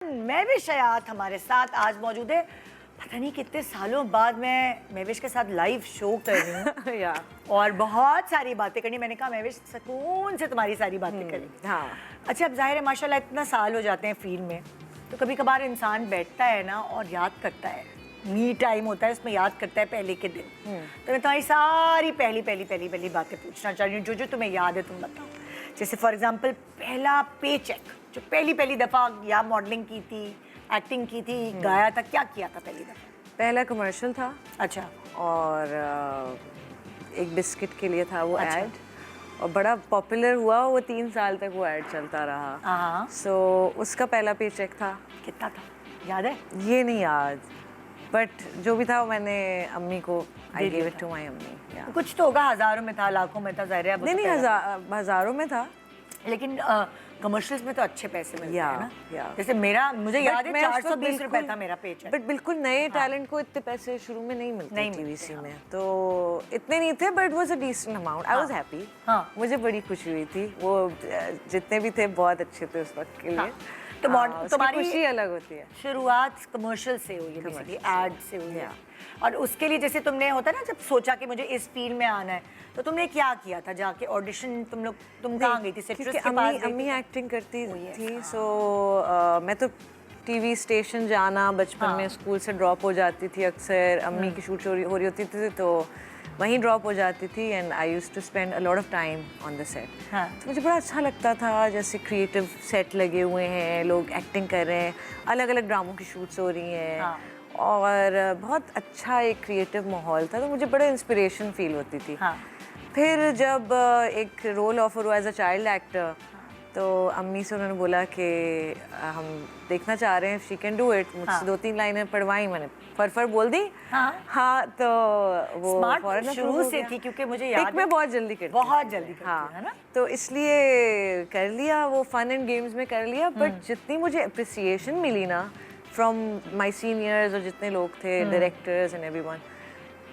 महविश हयात हमारे साथ आज मौजूद है। पता नहीं कितने सालों बाद मैं महविश के साथ लाइव शो कर रही हूँ और बहुत सारी बातें करनी। मैंने कहा महविश सुकून से तुम्हारी सारी बातें करें। हाँ। अच्छा, अब जाहिर है माशाल्लाह इतना साल हो जाते हैं फील्ड में, तो कभी कभार इंसान बैठता है ना और याद करता है। मी टाइम होता है, उसमें याद करता है पहले के दिन। तो मैं तुम्हारी सारी पहली बातें पूछना चाह रही हूँ, जो जो तुम्हें याद है तुम बताओ। जैसे फॉर एग्जाम्पल पहला पे चेक जो पहली दफ़ा या मॉडलिंग की थी, एक्टिंग की थी, गाया था, क्या किया था पहली दफ़ा? पहला कमर्शियल था। अच्छा। और एक बिस्किट के लिए था वो अच्छा। ऐड, और बड़ा पॉपुलर हुआ वो 3 साल तक वो ऐड चलता रहा। हाँ। सो उसका पहला पे चेक था। कितना था याद है? ये नहीं याद, बट जो भी था वो मैंने अम्मी को I give it to my अम्मी। कुछ तो होगा, हज़ारों में था, लाखों में था, ज़ाहिर है। नहीं, हज़ारों में था, लेकिन कमर्शियल्स में तो अच्छे पैसे मिलते हैं ना। या। जैसे मुझे याद है 420 रुपए था मेरा पे चेक। बट बिल्कुल नए टैलेंट को इतने पैसे शुरू में नहीं मिलते टीवीसी में, तो इतने नहीं थे, but was a decent amount. I was happy. हाँ, मुझे बड़ी खुशी हुई थी। वो जितने भी थे बहुत अच्छे थे उस वक्त के लिए। तो तुम्हारी खुशी अलग होती है। शुरुआत कमर्शियल से हुई है, बेसिकली एड से हुई है। और उसके लिए जैसे तुमने होता ना, जब सोचा कि मुझे इस फील्ड में आना है, तो तुमने क्या किया था? जाके ऑडिशन तुम कहाँ गई थी? सिट्रस के पास? अम्मी एक्टिंग करती थी, सो मैं तो टीवी स्टेशन जाना बचपन में, स्कूल से ड्रॉप हो जाती थी अक्सर। अम्मी की शूट हो रही होती थी तो वहीं ड्रॉप हो जाती थी, and I used to spend a lot of time on the set. तो मुझे बड़ा अच्छा लगता था, जैसे क्रिएटिव सेट लगे हुए हैं, लोग एक्टिंग कर रहे हैं, अलग अलग ड्रामों की शूट्स हो रही हैं, और बहुत अच्छा एक क्रिएटिव माहौल था, तो मुझे बड़ा इंस्पिरेशन फील होती थी। फिर जब एक रोल ऑफर हुआ एज अ चाइल्ड एक्टर, तो अम्मी से उन्होंने बोला कि हम देखना चाह रहे हैं, शी कैन डू इट। मुझसे 2-3 लाइनें पढ़वाई, मैंने फर बोल दी। हाँ, तो वो स्मार्ट शुरू से थी, क्योंकि मुझे याद है मैं बहुत जल्दी करती हाँ, है ना? तो इसलिए कर लिया, वो फन एंड गेम्स में कर लिया। बट जितनी मुझे अप्रिसिएशन मिली ना फ्रॉम माई सीनियर्स और जितने लोग थे, डायरेक्टर्स एंड एवरीवन,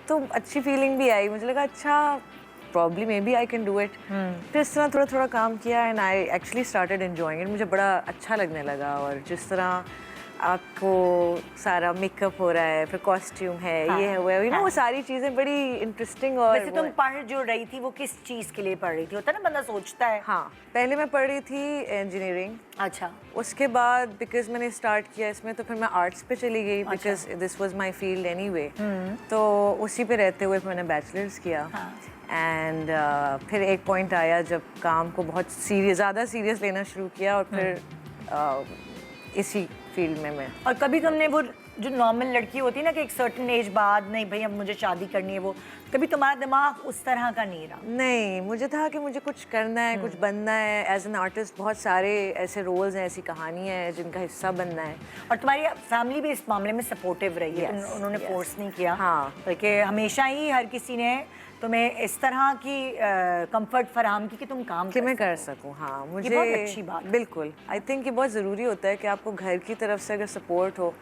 तो अच्छी फीलिंग भी आई। मुझे लगा अच्छा, probably maybe I can do it. फिर इस तरह थोड़ा काम किया, and I actually started enjoying it. मुझे बड़ा अच्छा लगने लगा। और जिस तरह आपको सारा मेकअप हो रहा है, फिर कॉस्ट्यूम है, ये है वो है, वो सारी चीज़ें बड़ी इंटरेस्टिंग। और वैसे तुम पढ़ जो रही थी वो किस चीज़ के लिए पढ़ रही थी? होता है ना, बंदा सोचता है। हाँ, पहले मैं पढ़ रही थी इंजीनियरिंग। अच्छा। उसके बाद बिकॉज मैंने स्टार्ट किया इसमें, तो फिर मैं आर्ट्स पे चली गई, because this was my field anyway. तो उसी पे रहते हुए मैंने बैचलर्स किया। एंड फिर एक पॉइंट आया जब काम को बहुत ज़्यादा सीरियस लेना शुरू किया, और फिर इसी फील्ड में मैं। और कभी तुमने वो जो नॉर्मल लड़की होती है ना कि एक सर्टेन एज बाद, नहीं भाई अब मुझे शादी करनी है, वो कभी तुम्हारा दिमाग उस तरह का नहीं रहा? नहीं, मुझे था कि मुझे कुछ करना है, कुछ बनना है एज एन आर्टिस्ट। बहुत सारे ऐसे रोल्स हैं, ऐसी कहानियाँ हैं जिनका हिस्सा बनना है। और तुम्हारी फैमिली भी इस मामले में सपोर्टिव रही है? उन्होंने फोर्स नहीं किया? हाँ, बल्कि हमेशा ही हर किसी ने तुम्हें इस तरह की कंफर्ट फराहम की कि तुम काम कि मैं कर सकूं। हाँ, मुझे बहुत अच्छी बात। बिल्कुल, आई थिंक ये बहुत ज़रूरी होता है कि आपको घर की तरफ से अगर सपोर्ट हो,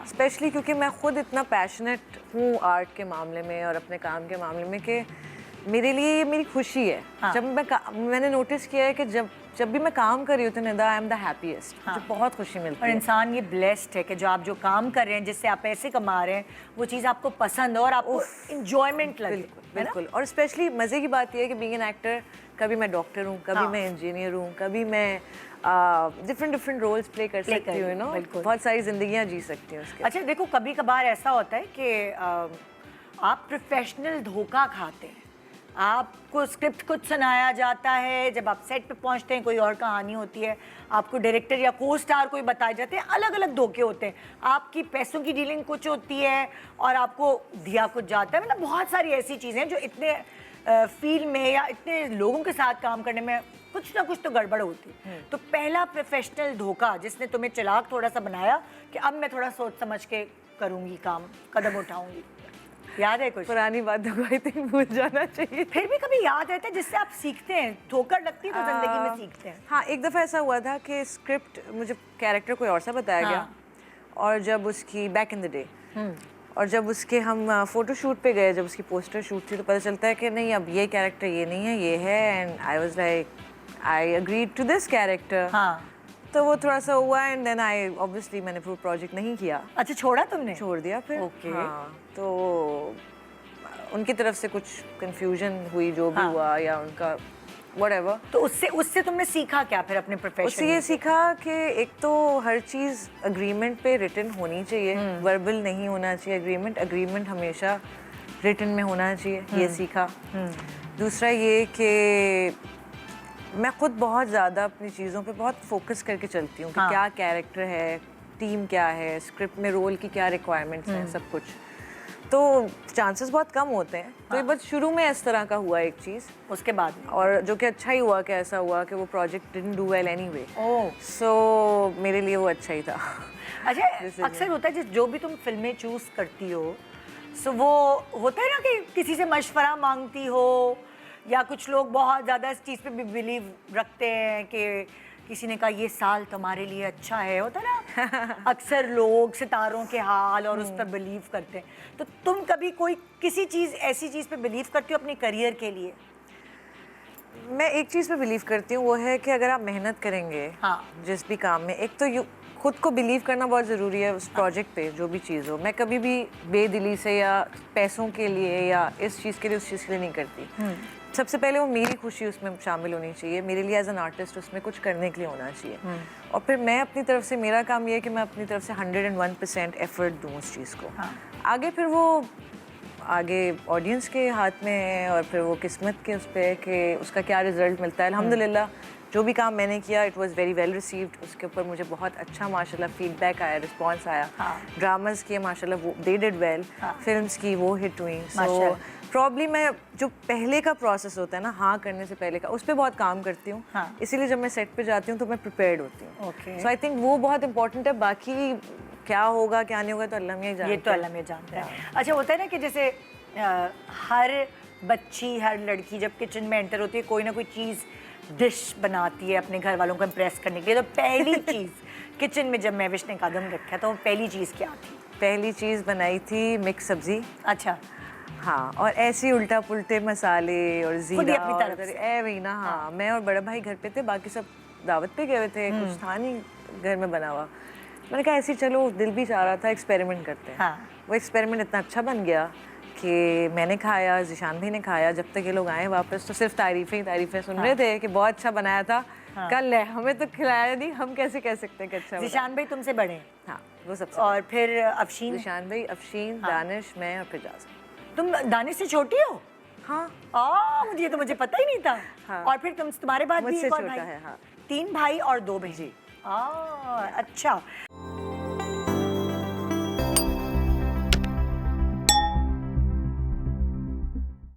स्पेशली क्योंकि मैं खुद इतना पैशनेट हूँ आर्ट के मामले में और अपने काम के मामले में, कि मेरे लिए ये मेरी खुशी है। जब मैंने नोटिस किया है कि जब भी मैं काम कर रही हूँ तो Nida, I am the happiest. मुझे बहुत खुशी मिलती है। और इंसान ये ब्लेस्ड है कि जो आप काम कर रहे हैं, जिससे आप पैसे कमा रहे हैं, वो चीज़ आपको पसंद हो और आपको इंजॉयमेंट लगे। बिल्कुल। और स्पेशली मज़े की बात यह है कि बीइंग एन एक्टर, कभी मैं डॉक्टर हूँ, कभी मैं इंजीनियर हूँ, कभी मैं डिफरेंट रोल्स प्ले कर सकती हूँ, नो, बहुत सारी जिंदगियाँ जी सकती हूँ उसके। अच्छा देखो, कभी कभार ऐसा होता है कि आप प्रोफेशनल धोखा खाते हैं। आपको स्क्रिप्ट कुछ सुनाया जाता है, जब आप सेट पे पहुंचते हैं कोई और कहानी होती है, आपको डायरेक्टर या को स्टार कोई बताए जाते हैं, अलग अलग धोखे होते हैं। आपकी पैसों की डीलिंग कुछ होती है और आपको दिया कुछ जाता है। मतलब बहुत सारी ऐसी चीज़ें जो इतने फील्ड में या इतने लोगों के साथ काम करने में कुछ ना कुछ तो गड़बड़ होती है। तो पहला प्रोफेशनल धोखा जिसने तुम्हें चालाक थोड़ा सा बनाया कि अब मैं थोड़ा सोच समझ के करूँगी काम, कदम उठाऊँगी, याद है कुछ? पुरानी बातों को आई थिंक भूल जाना चाहिए। फिर भी कभी याद रहता है जिससे आप सीखते हैं? ठोकर लगती है तो जिंदगी में सीखते हैं। हाँ, एक दफ़ा ऐसा हुआ था कि स्क्रिप्ट मुझे कैरेक्टर कोई और सा बताया गया, और जब उसकी बैक इन द डे, और जब उसके हम फोटो शूट पे गए, जब उसकी पोस्टर शूट थी, तो पता चलता है कि नहीं, अब ये कैरेक्टर ये नहीं है, ये है। And I was like, I agreed to this character. तो वो थोड़ा सा हुआ एंड देन आई ऑब्वियसली मैंने वो प्रोजेक्ट नहीं किया, अच्छा छोड़ा तुमने? छोड़ दिया फिर। Okay. हाँ, तो उनकी तरफ से कुछ कंफ्यूजन हुई जो भी हुआ या उनका व्हाटएवर। तो उससे उससे तुमने सीखा क्या फिर अपने प्रोफेशन उससे ये सीखा कि एक तो हर चीज़ अग्रीमेंट पे रिटन होनी चाहिए, वर्बल नहीं होना चाहिए अग्रीमेंट, अग्रीमेंट हमेशा रिटन में होना चाहिए, ये सीखा। दूसरा ये कि मैं खुद बहुत ज़्यादा अपनी चीज़ों पे बहुत फोकस करके चलती हूँ कि क्या कैरेक्टर है, टीम क्या है, स्क्रिप्ट में रोल की क्या रिक्वायरमेंट्स हैं, सब कुछ। तो चांसेस बहुत कम होते हैं। तो ये बस शुरू में इस तरह का हुआ एक चीज़, उसके बाद में? और जो कि अच्छा ही हुआ कि ऐसा हुआ कि वो project didn't do well anyway. Oh so मेरे लिए वो अच्छा ही था। अच्छा, अक्सर होता है जो भी तुम फिल्में चूज करती हो, सो वो होता है ना कि किसी से मशवरा मांगती हो, या कुछ लोग बहुत ज़्यादा इस चीज़ पे भी बिलीव रखते हैं कि किसी ने कहा ये साल तुम्हारे लिए अच्छा है, होता है ना अक्सर लोग सितारों के हाल और उस पर बिलीव करते हैं। तो तुम कभी कोई किसी चीज़ ऐसी चीज़ पे बिलीव करती हो अपने करियर के लिए? मैं एक चीज़ पे बिलीव करती हूँ, वो है कि अगर आप मेहनत करेंगे जिस भी काम में, एक तो खुद को बिलीव करना बहुत ज़रूरी है उस प्रोजेक्ट पे, जो भी चीज़ हो। मैं कभी भी बेदिली से या पैसों के लिए या इस चीज़ के लिए उस चीज़ के लिए नहीं करती। सबसे पहले वो मेरी खुशी उसमें शामिल होनी चाहिए, मेरे लिए एज एन आर्टिस्ट उसमें कुछ करने के लिए होना चाहिए। और फिर मैं अपनी तरफ से, मेरा काम ये है कि मैं अपनी तरफ से 101% एफर्ट दूँ उस चीज़ को। आगे फिर वो आगे ऑडियंस के हाथ में है, और फिर वो किस्मत के उस पर कि उसका क्या रिजल्ट मिलता है। अल्हम्दुलिल्लाह जो भी काम मैंने किया it was very well received, उसके ऊपर मुझे बहुत अच्छा माशाल्लाह फीडबैक आया, रिस्पांस आया। ड्रामास किए माशाल्लाह वो दे डिड वेल, फिल्म्स की वो हिट हुई। सो प्रॉब्ली मैं जो पहले का प्रोसेस होता है ना, हाँ करने से पहले का, उस पर बहुत काम करती हूँ। इसीलिए जब मैं सेट पे जाती हूँ तो मैं प्रिपेयर्ड होती हूँ। सो आई थिंक वो बहुत इंपॉर्टेंट है। बाकी क्या होगा क्या नहीं होगा तो अल्लाह मियां जानता है। ये तो अल्लाह मियां जानता है। अच्छा, होता है ना कि जैसे हर बच्ची, हर लड़की जब किचन में एंटर होती है, कोई ना कोई चीज़ डिश बनाती है अपने घर वालों को इम्प्रेस करने के लिए। तो पहली चीज़ किचन में जब महविश ने कदम रखा तो पहली चीज़ क्या थी? पहली चीज़ बनाई थी मिक्स सब्जी। अच्छा। हाँ, और ऐसे ही उल्टा पुल्टे मसाले और जीरा अपनी तरफ से। वही ना। हाँ, मैं और बड़ा भाई घर पे थे, बाकी सब दावत पे गए हुए थे, कुछ था नहीं घर में बना हुआ। मैंने कहा ऐसे चलो, दिल भी चाह रहा था एक्सपेरिमेंट करते हैं। वो एक्सपेरिमेंट इतना अच्छा बन गया कि मैंने खाया, ज़िशान भाई ने खाया। जब तक ये लोग आए वापस तो सिर्फ तारीफ़ें सुन रहे थे कि बहुत अच्छा बनाया था। कल है, हमें तो खिलाया नहीं, हम कैसे कह सकते हैं कि अच्छा। ज़िशान भाई तुमसे बड़े हैं? हाँ, वो सबसे। और फिर अफशीन? ज़िशान भाई, अफशीन, दानिश, मैं और फिर जाज़। तुम दानिश से छोटी हो? हाँ। मुझे तो पता ही नहीं था। हाँ। और फिर तुम्हारे बाद भी एक और भाई? है। हाँ। 3 भाई और 2 बहन। अच्छा।